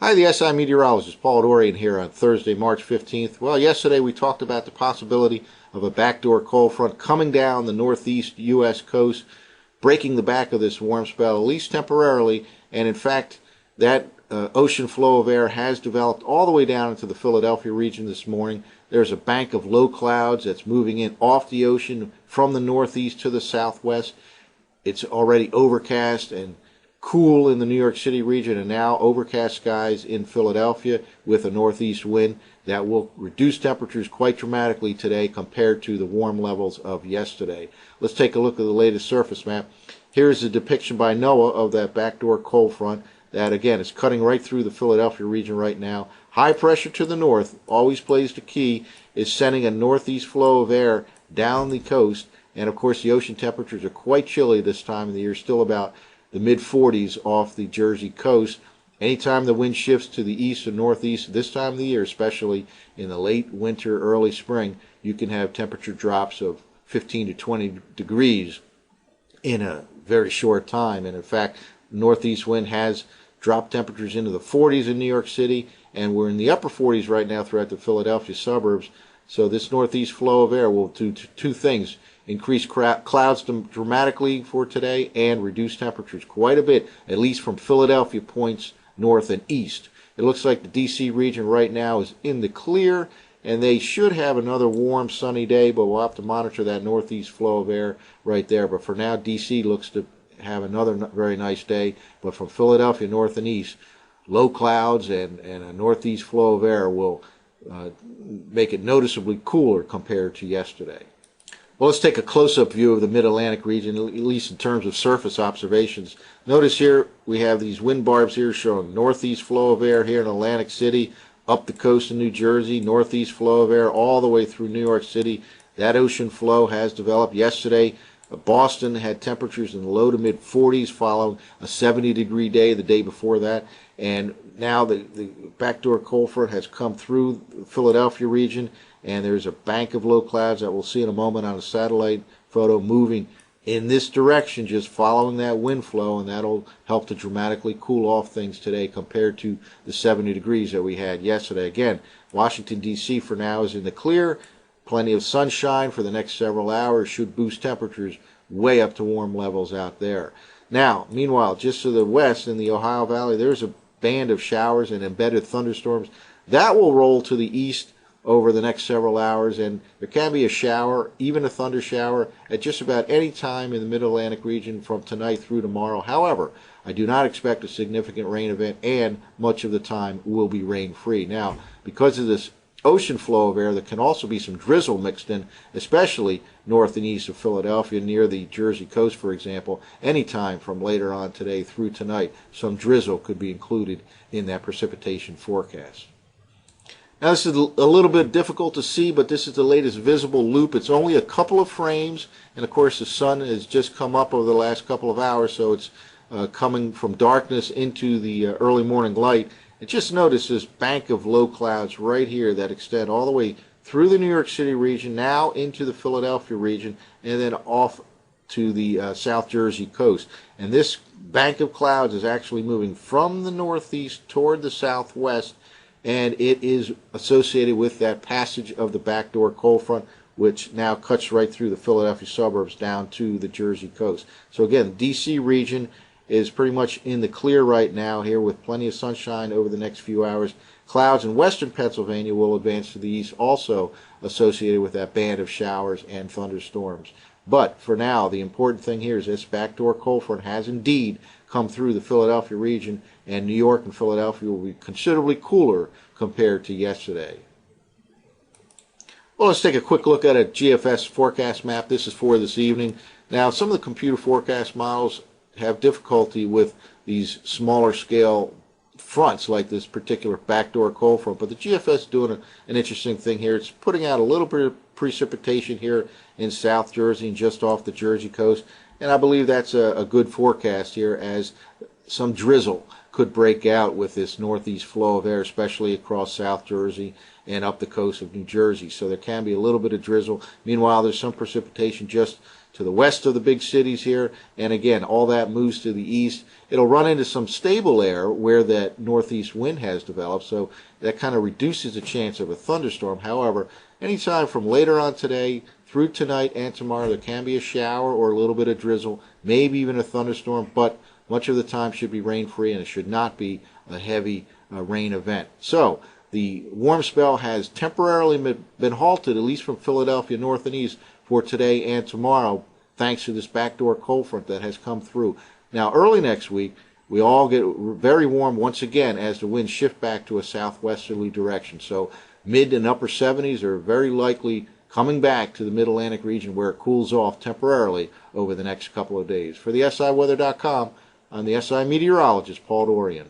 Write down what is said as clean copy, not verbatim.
Hi, the SI meteorologist Paul Dorian here on Thursday, March 15th. Well, yesterday we talked about the possibility of a backdoor cold front coming down the northeast U.S. coast, breaking the back of this warm spell, at least temporarily. And in fact, that ocean flow of air has developed all the way down into the Philadelphia region this morning. There's a bank of low clouds that's moving in off the ocean from the northeast to the southwest. It's already overcast and cool in the New York City region, and now overcast skies in Philadelphia with a northeast wind that will reduce temperatures quite dramatically today compared to the warm levels of yesterday. Let's take a look at the latest surface map. Here's a depiction by NOAA of that backdoor cold front that, again, is cutting right through the Philadelphia region right now. High pressure to the north always plays the key, is sending a northeast flow of air down the coast, and of course the ocean temperatures are quite chilly this time of the year, still about the mid-40s off the Jersey coast. Anytime the wind shifts to the east or northeast this time of the year, especially in the late winter, early spring, you can have temperature drops of 15 to 20 degrees in a very short time. And in fact, northeast wind has dropped temperatures into the 40s in New York City, and we're in the upper 40s right now throughout the Philadelphia suburbs. So this northeast flow of air will do two things: increase clouds dramatically for today and reduce temperatures quite a bit, at least from Philadelphia points north and east. It looks like the D.C. region right now is in the clear, and they should have another warm, sunny day, but we'll have to monitor that northeast flow of air right there. But for now, D.C. looks to have another very nice day. But from Philadelphia north and east, low clouds and a northeast flow of air will make it noticeably cooler compared to yesterday. Well, let's take a close-up view of the Mid-Atlantic region, at least in terms of surface observations. Notice here we have these wind barbs here showing northeast flow of air here in Atlantic City, up the coast of New Jersey, northeast flow of air all the way through New York City. That ocean flow has developed. Yesterday, Boston had temperatures in the low to mid-40s following a 70-degree day the day before that. And now the backdoor cold front has come through the Philadelphia region, and there's a bank of low clouds that we'll see in a moment on a satellite photo moving in this direction, just following that wind flow, and that'll help to dramatically cool off things today compared to the 70 degrees that we had yesterday. Again, Washington, D.C. for now is in the clear. Plenty of sunshine for the next several hours should boost temperatures way up to warm levels out there. Now, meanwhile, just to the west in the Ohio Valley, there's a band of showers and embedded thunderstorms. That will roll to the east over the next several hours, and there can be a shower, even a thunder shower, at just about any time in the Mid-Atlantic region from tonight through tomorrow. However, I do not expect a significant rain event, and much of the time will be rain-free. Now, because of this ocean flow of air, there can also be some drizzle mixed in, especially north and east of Philadelphia, near the Jersey coast, for example. Anytime from later on today through tonight, some drizzle could be included in that precipitation forecast. Now, this is a little bit difficult to see, but this is the latest visible loop. It's only a couple of frames, and of course the sun has just come up over the last couple of hours, so it's coming from darkness into the early morning light. And just notice this bank of low clouds right here that extend all the way through the New York City region, now into the Philadelphia region, and then off to the South Jersey coast. And this bank of clouds is actually moving from the northeast toward the southwest, and it is associated with that passage of the backdoor cold front, which now cuts right through the Philadelphia suburbs down to the Jersey coast. So again, the D.C. region is pretty much in the clear right now here with plenty of sunshine over the next few hours. Clouds in western Pennsylvania will advance to the east, also associated with that band of showers and thunderstorms. But for now, the important thing here is this backdoor cold front has indeed come through the Philadelphia region, and New York and Philadelphia will be considerably cooler compared to yesterday. Well, let's take a quick look at a GFS forecast map. This is for this evening. Now, some of the computer forecast models have difficulty with these smaller scale fronts like this particular backdoor cold front, but the GFS is doing an interesting thing here. It's putting out a little bit of precipitation here in South Jersey and just off the Jersey coast, and I believe that's a good forecast here, as some drizzle could break out with this northeast flow of air, especially across South Jersey and up the coast of New Jersey. So there can be a little bit of drizzle. Meanwhile, there's some precipitation just to the west of the big cities here, and again, all that moves to the east. It'll run into some stable air where that northeast wind has developed, so that kind of reduces the chance of a thunderstorm. However, anytime from later on today through tonight and tomorrow, there can be a shower or a little bit of drizzle, maybe even a thunderstorm, but much of the time should be rain-free, and it should not be a heavy rain event. So the warm spell has temporarily been halted, at least from Philadelphia north and east, for today and tomorrow, thanks to this backdoor cold front that has come through. Now, early next week, we all get very warm once again as the winds shift back to a southwesterly direction. So mid and upper 70s are very likely coming back to the mid-Atlantic region where it cools off temporarily over the next couple of days. For the SIweather.com, I'm the SI meteorologist, Paul Dorian.